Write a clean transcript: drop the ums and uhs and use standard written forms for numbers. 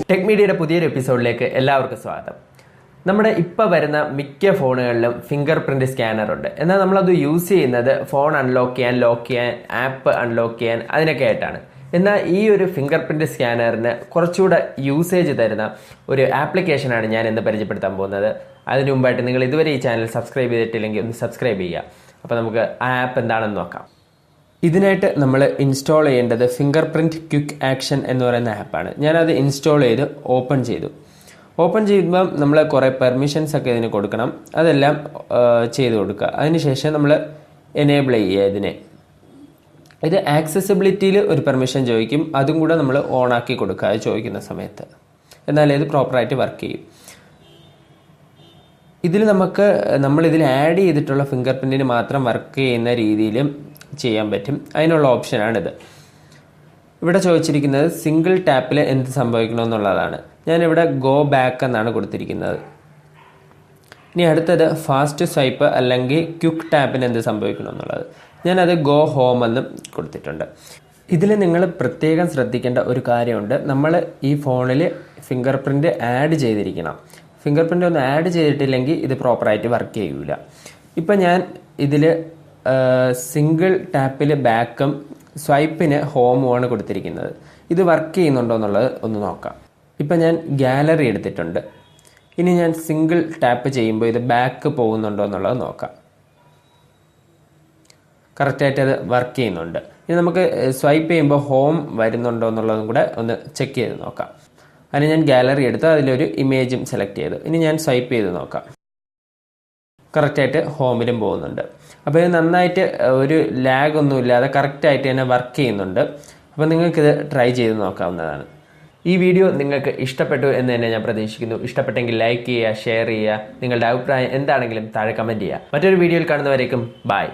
Tech മീഡിയയുടെ പുതിയൊരു എപ്പിസോഡിലേക്ക് എല്ലാവർക്കും സ്വാഗതം. നമ്മുടെ ഇപ്പോൾ വരുന്ന മിക്ക ഫോണുകളിലും ഫിംഗർ പ്രിന്റ് സ്കാനർ ഉണ്ട്. എന്നാൽ നമ്മളത് യൂസ് ചെയ്യുന്നത് ഫോൺ അൺലോക്ക് ചെയ്യാൻ, ലോക്ക് ചെയ്യാൻ, ആപ്പ് അൺലോക്ക് ചെയ്യാൻ അതിനൊക്കെ ആയിട്ടാണ്. എന്നാൽ ഈ ഒരു ഫിംഗർ പ്രിന്റ് സ്കാനറിന് കുറച്ചുകൂടെ യൂസേജ് തരുന്ന ഒരു ആപ്ലിക്കേഷനാണ് ഞാൻ ഇന്ന് പരിചയപ്പെടുത്താൻ പോകുന്നത്. അതിനു മുമ്പായിട്ട് നിങ്ങൾ ഇതുവരെ ഈ ചാനൽ സബ്സ്ക്രൈബ് ചെയ്തിട്ടില്ലെങ്കിൽ ഒന്ന് സബ്സ്ക്രൈബ് ചെയ്യുക. അപ്പോൾ നമുക്ക് ആ ആപ്പ് എന്താണെന്ന് നോക്കാം. ഇതിനായിട്ട് നമ്മൾ ഇൻസ്റ്റാൾ ചെയ്യേണ്ടത് ഫിംഗർ പ്രിൻറ്റ് ക്വിക്ക് ആക്ഷൻ എന്ന് പറയുന്ന ആപ്പാണ്. ഞാനത് ഇൻസ്റ്റാൾ ചെയ്ത് ഓപ്പൺ ചെയ്തു. ഓപ്പൺ ചെയ്യുമ്പം നമ്മൾ കുറേ പെർമിഷൻസ് ഒക്കെ ഇതിന് കൊടുക്കണം. അതെല്ലാം ചെയ്ത് കൊടുക്കുക. അതിനുശേഷം നമ്മൾ എനേബിൾ ചെയ്യുക ഇതിനെ. ഇത് ആക്സസിബിലിറ്റിയിൽ ഒരു പെർമിഷൻ ചോദിക്കും. അതും കൂടെ നമ്മൾ ഓണാക്കി കൊടുക്കുക അത് ചോദിക്കുന്ന സമയത്ത്. എന്നാലേ ഇത് പ്രോപ്പറായിട്ട് വർക്ക് ചെയ്യും. ഇതിൽ നമ്മളിതിൽ ആഡ് ചെയ്തിട്ടുള്ള ഫിംഗർ പ്രിൻറ്റിന് മാത്രം വർക്ക് ചെയ്യുന്ന രീതിയിലും ചെയ്യാൻ പറ്റും. അതിനുള്ള ഓപ്ഷനാണിത്. ഇവിടെ ചോദിച്ചിരിക്കുന്നത് സിംഗിൾ ടാപ്പിൽ എന്ത് സംഭവിക്കണമെന്നുള്ളതാണ്. ഞാനിവിടെ ഗോ ബാക്ക് എന്നാണ് കൊടുത്തിരിക്കുന്നത്. ഇനി അടുത്തത് ഫാസ്റ്റ് സ്വൈപ്പ് അല്ലെങ്കിൽ ക്വിക്ക് ടാപ്പിന് എന്ത് സംഭവിക്കണമെന്നുള്ളത്. ഞാനത് ഗോ ഹോം എന്നും കൊടുത്തിട്ടുണ്ട്. ഇതിൽ നിങ്ങൾ പ്രത്യേകം ശ്രദ്ധിക്കേണ്ട ഒരു കാര്യമുണ്ട്. നമ്മൾ ഈ ഫോണിൽ ഫിംഗർ പ്രിൻറ്റ് ആഡ് ചെയ്തിരിക്കണം. ഫിംഗർ പ്രിൻ്റ് ഒന്നും ആഡ് ചെയ്തിട്ടില്ലെങ്കിൽ ഇത് പ്രോപ്പറായിട്ട് വർക്ക് ചെയ്യൂല. ഇപ്പം ഞാൻ ഇതിൽ സിംഗിൾ ടാപ്പിൽ ബാക്കും സ്വൈപ്പിന് ഹോമുമാണ് കൊടുത്തിരിക്കുന്നത്. ഇത് വർക്ക് ചെയ്യുന്നുണ്ടോ എന്നുള്ളത് ഒന്ന് നോക്കാം. ഇപ്പം ഞാൻ ഗാലറി എടുത്തിട്ടുണ്ട്. ഇനി ഞാൻ സിംഗിൾ ടാപ്പ് ചെയ്യുമ്പോൾ ഇത് ബാക്ക് പോകുന്നുണ്ടോ എന്നുള്ളത് നോക്കാം. കറക്റ്റായിട്ട് അത് വർക്ക് ചെയ്യുന്നുണ്ട്. ഇനി നമുക്ക് സ്വൈപ്പ് ചെയ്യുമ്പോൾ ഹോം വരുന്നുണ്ടോ എന്നുള്ളതും കൂടെ ഒന്ന് ചെക്ക് ചെയ്ത് നോക്കാം. അതിന് ഞാൻ ഗാലറി എടുത്ത് അതിലൊരു ഇമേജും സെലക്ട് ചെയ്തു. ഇനി ഞാൻ സ്വൈപ്പ് ചെയ്ത് നോക്കാം. കറക്റ്റായിട്ട് ഹോമിലും പോകുന്നുണ്ട്. അപ്പോൾ ഇത് നന്നായിട്ട് ഒരു ലാഗ് ഒന്നും ഇല്ലാതെ കറക്റ്റായിട്ട് തന്നെ വർക്ക് ചെയ്യുന്നുണ്ട്. അപ്പോൾ നിങ്ങൾക്കിത് ട്രൈ ചെയ്ത് നോക്കാവുന്നതാണ്. ഈ വീഡിയോ നിങ്ങൾക്ക് ഇഷ്ടപ്പെട്ടു എന്ന് തന്നെ ഞാൻ പ്രതീക്ഷിക്കുന്നു. ഇഷ്ടപ്പെട്ടെങ്കിൽ ലൈക്ക് ചെയ്യുക, ഷെയർ ചെയ്യുക. നിങ്ങളുടെ അഭിപ്രായം എന്താണെങ്കിലും താഴെ കമൻറ്റ് ചെയ്യുക. മറ്റൊരു വീഡിയോയിൽ കാണുന്നവരേക്കും ബൈ.